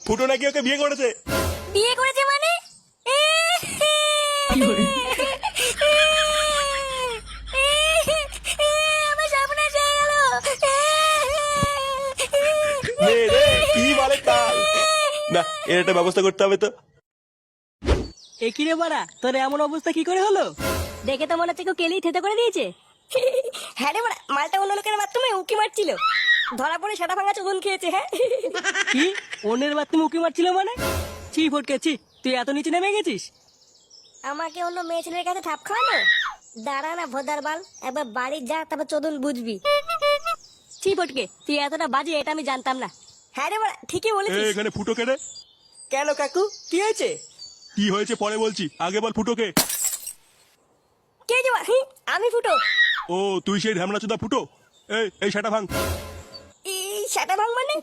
ফুটো নাকি ওকে বিয়ে করেছে। বিয়ে করেছে মানে? আমার সর্বনাশ হয়ে গেল। নে রে কি বলে কাল, না এর একটা ব্যবস্থা করতে হবে তো। একই রে বাড়া, তোর এমন অবস্থা কি করে হলো? দেখে তো মনে হচ্ছে কেউ কেলেই থেতে করে দিয়েছে। হ্যাঁ রে বাড়া, মালটা অন্য লোকের বাথরুমে উকি মারছিল, ধরা পড়ে সেটা ভাঙা চোদন খেয়েছে। হ্যাঁ কি অন্যের বাথরুমে উকি মারছিল মানে? ছি ফটকে ছি, তুই এত নিচে নেমে গেছিস? আমাকে অন্য মেয়ে ছেলের কাছে ঠাপ খাওয়ানো? দাঁড়া না ভোদার বাল, একবার বাড়ি যা, তারপর চোদন বুঝবি। ছি ফটকে, তুই এতটা বাজে এটা আমি জানতাম না। হ্যাঁ রে বাড়া, ঠিকই এ, বলেছিস। এখানে ফুটো কে রে? কেন কাকু, কি হয়েছে? কি হয়েছে পরে বলছি, আগে বল ফুটোকে। কে যে আমি ফুটো? ও তুই সেই ঢ্যামনা চোদা ফুটো। এই সেটা ভাঙ। এই সেটা ভাঙ মানে?